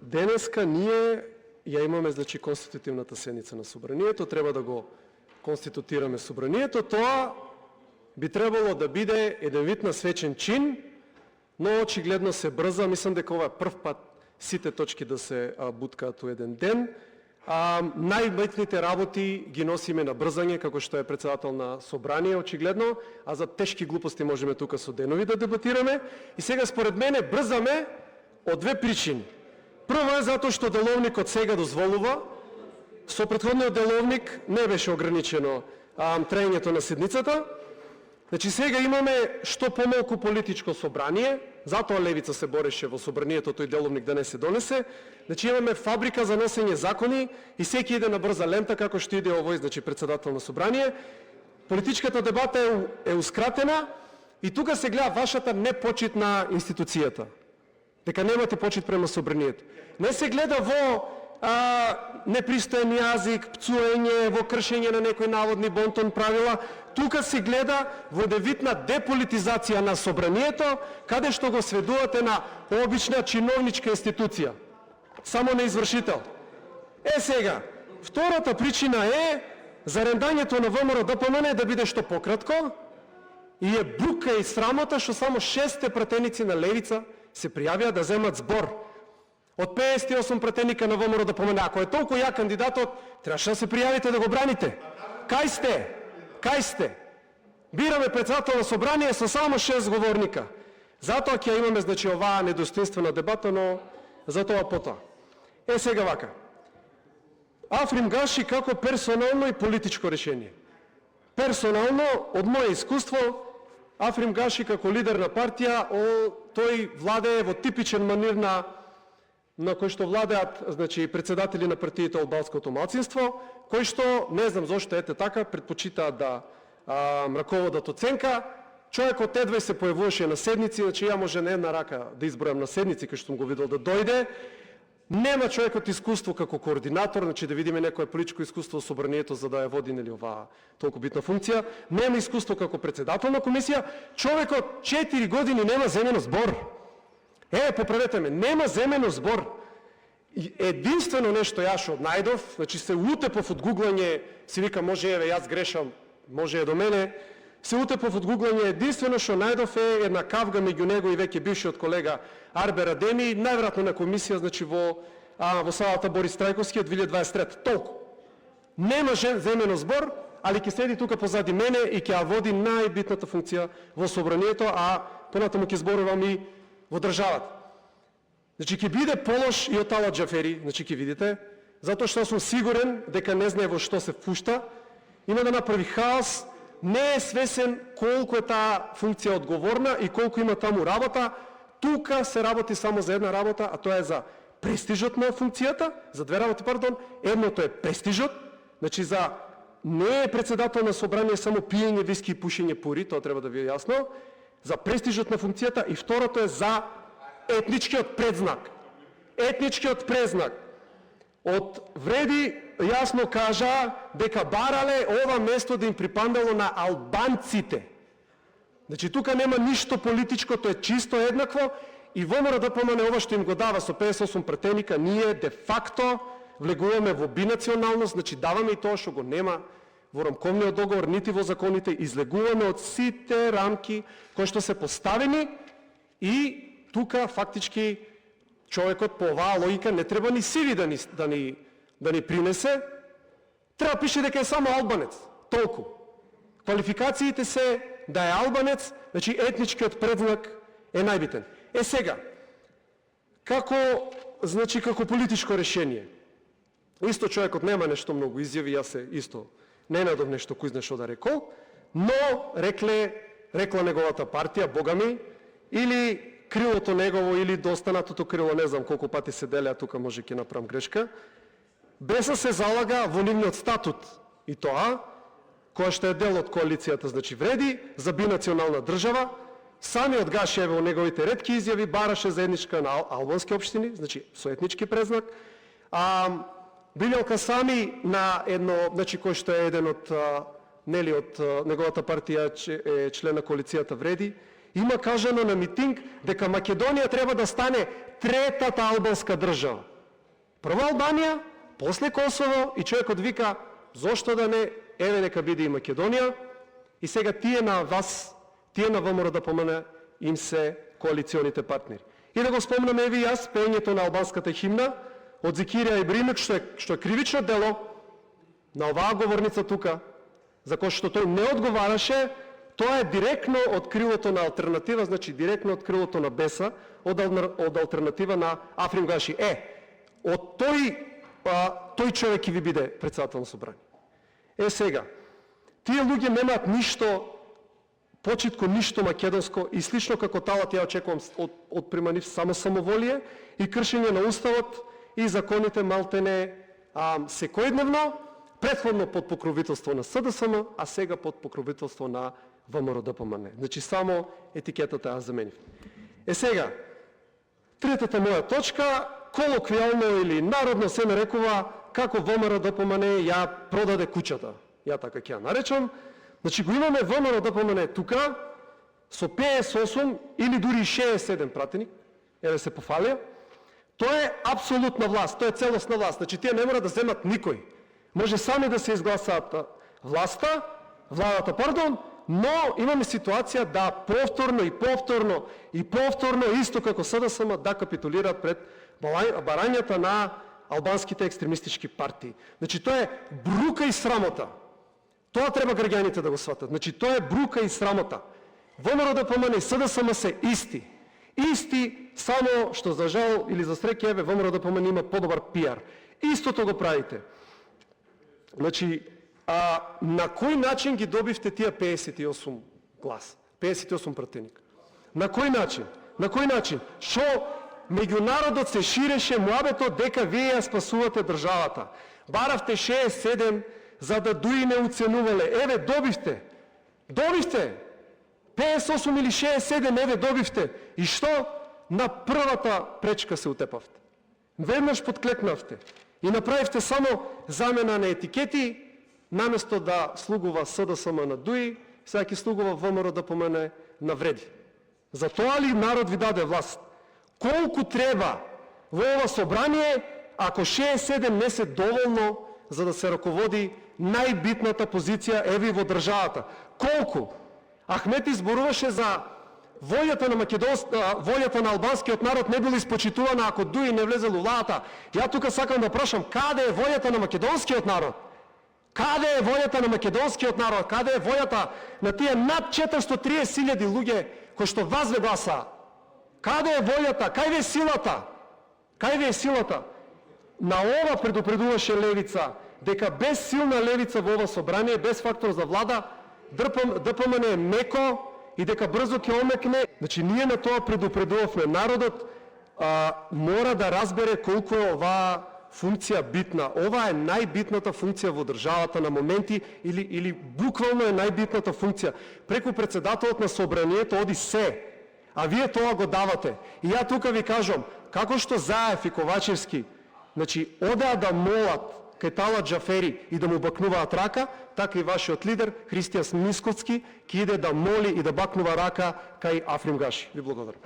денеска ние ја имаме, значи, конститутивната седница на собранието, треба да го конститутираме собранието, тоа би требало да биде еден вид на свечен чин, но очигледно се брза. Мислам дека ова е прв пат сите точки да се буткаат у еден ден. Најбитните работи ги носиме на брзање, како што е председател на собрание, очигледно, а за тешки глупости можеме тука со денови да дебатираме. И сега според мене брзаме од две причини. Прво е затоа што деловникот сега дозволува, со претходниот деловник не беше ограничено траењето на седницата. Значи сега имаме што помалку политичко собрание, затоа левица се бореше во собранието тој деловник да не се донесе. Значи имаме фабрика за носење закони и секи иде на брза лента како што иде овој, значи, председател на собрание. Политичката дебата е ускратена и тука се гледа вашата непочит на институцијата. Дека немате почит према собранието. Не се гледа во непристоен јазик, пцуење, во кршење на некои наводни бонтон правила. Тука се гледа во вид на деполитизација на собранието, каде што го сведувате на обична чиновничка институција, само на извршител. Сега, втората причина е зарендањето на ВМРО-ДПМН да биде што пократко и е бука и срамота што само 6 пратеници на левица се пријавија да земат збор. Од 58 пратеника на ВМРО-ДПМН, ако е толку ја кандидатот, требаше да се пријавите да го браните. Кај сте? Кај сте? Бираме председател на собрание со само 6 говорника. Затоа ќе имаме, значи, оваа недостоинствена дебата, но за тоа потоа. Сега вака. Африм Гаши како персонално и политичко решение. Персонално, од моје искуство, Африм Гаши како лидер на партија, тој владее во типичен манир на кој што владеат, значи, председатели на партиите од албанското малцинство, кои што, не знам зошто ете така, предпочитаат да раководат оценка. Човекот едва се појавуваше на седници, значи ја може на една рака да избројам на седници, кај што сум го видел да дојде. Нема човекот искуство како координатор, значи да видиме некое политичко искуство во собранието за да ја води, нели, оваа толку битна функција. Нема искуство како председател на комисија. Човекот 4 години нема земено збор. Поправете ме, нема земено збор. Единствено нешто јас што најдов, значи се утепов од гуглање, си вика може јас грешам, може до мене, се утепов од гуглање, единствено што најдов е една кавга меѓу него и веќе бившиот колега Арбер Адеми, најверојатно на комисија, значи во салата Борис Трајковски од 2023. Толку. Нема земено збор, али ќе седи тука позади мене и ќе ја води најбитната функција во собранието, а понатаму ќе зборувам и во државата. Значи ќе биде полош и од Ала Џафери, значи ќе видите, затоа што сум сигурен дека не знае во што се впушта, има да направи хаос, не е свесен колку е таа функција одговорна и колку има таму работа. Тука се работи само за една работа, а тоа е за престижот на функцијата, за две работи, пардон. Едното е престижот, значи не е председател на собрание само пиење виски и пушење пури, тоа треба да ви е јасно, за престижот на функцијата, и второто е за етничкиот предзнак. Етничкиот предзнак. Од Вреди јасно кажа дека барале ова место да им припандало на албанците. Значи тука нема ништо политичко, тоа е чисто еднакво и ВМРО-ДПМН ова што им го дава со 58 пратеника, ние де факто влегуваме во бинационалност, значи даваме и тоа што го нема во рамковниот договор, нити во законите, излегуваме од сите рамки кои што се поставени и тука фактички човекот по оваа логика не треба ни сиви да ни принесе, треба пише дека е само албанец, толку. Квалификациите се да е албанец, значи етничкиот предзнак е најбитен. Сега, како политичко решение, исто човекот нема нешто многу изјави, јас се исто не најдов нешто кој знае што да рекол, но рекла неговата партија, бога ми, или крилото негово, или до останатото крило, не знам колку пати се делеа, тука може ќе направам грешка, Беса се залага во нивниот статут и тоа, која што е дел од коалицијата, значи Вреди, за бинационална држава. Самиот Гаши во неговите ретки изјави бараше заедничка на албански општини, значи со етнички презнак. Билјал Касами на едно, значи кој што е еден од неговата партија е член на коалицијата Вреди, има кажано на митинг дека Македонија треба да стане третата албанска држава. Прво Албанија, после Косово и човекот вика, зошто да не, еве нека биде и Македонија, и сега тие на вас, тие на ВМРО да помане им се коалиционите партнери. И да го спомнам еве и јас, пеењето на албанската химна од Зекирија Ибринок, што е кривично дело на оваа говорница тука, за кој што тој не одговараше, тоа е директно од крилото на алтернатива, значи директно од крилото на Беса, од алтернатива на Африм Гаши. Од тој човек ќе ви биде председател на собрание. Сега, тие луѓе немаат ништо почитко, ништо македонско и слично како талат ја очекувам од према нив само самоволие и кршење на уставот и законите малтене секојдневно, претходно под покровителство на СДСМ, а сега под покровителство на ВМРО ДПМН. Значи само етикетата ја заменив. Сега, третата моја точка, колоквијално или народно се нарекува како ВМРО ДПМН ја продаде куќата. Ја така ќе ја наречам. Значи го имаме ВМРО ДПМН тука со 58 или дури 67 пратеник, еве се пофалија. Тоа е апсолутна власт, тоа е целосна власт. Значи тие не мора да земат никој. Може сами да се изгласаат владата, но имаме ситуација да повторно и повторно, исто како СДСМ, да капитулираат пред барањата на албанските екстремистички партии. Значи тоа е брука и срамота. Тоа треба граѓаните да го сватат. Значи тоа е брука и срамота. ВМРО ДПМН и СДСМ се исти. Исти, само што за жал или за среќа, еве ВМРО ДПМН има подобар пиар. Истото го правите. Значи, на кој начин ги добивте тие 58 глас, 58 пратеник? На кој начин? На кој начин? Шо меѓу народот се ширеше муабетот дека вие ја спасувате државата. Баравте 67 за да дуи не уценувале. Еве, добивте. Добивте. 58 или 67, еве, добивте. И што? На првата пречка се утепавте. Веднаш подклекнавте. И направивте само замена на етикети, наместо да слугува СДСМ на дуи, сега ќе слугува ВМРО ДПМН на вреди. За тоа ли народ ви даде власт? Колку треба во ова собрание, ако 67 не се доволно за да се раководи најбитната позиција еве во државата? Колку? Ахмети зборуваше за волјата на албанскиот народ не била испочитувана ако дуи не влезел у владата. Ја тука сакам да прашам, каде е волјата на македонскиот народ? Каде е волјата на македонскиот народ? Каде е волјата на тие над 430.000 луѓе кои што вас ве гласаа? Каде е волјата? Кај ве е силата? Кај ве е силата? На ова предупредуваше левица, дека без силна левица во ова собрание, без фактор за влада, ДПМН е меко и дека брзо ќе омекне. Значи, ние на тоа предупредувавме. Народот мора да разбере колку е оваа функција битна. Ова е најбитната функција во државата на моменти или буквално е најбитната функција. Преку председателот на собранието оди се, а вие тоа го давате. И ја тука ви кажам, како што Заев и Ковачевски, значи, одеа да молат кај Талат Џафери и да му бакнуваат рака, така и вашиот лидер Христијан Мискоцки ќе иде да моли и да бакнува рака кај Африм Гаши. Ви благодарам.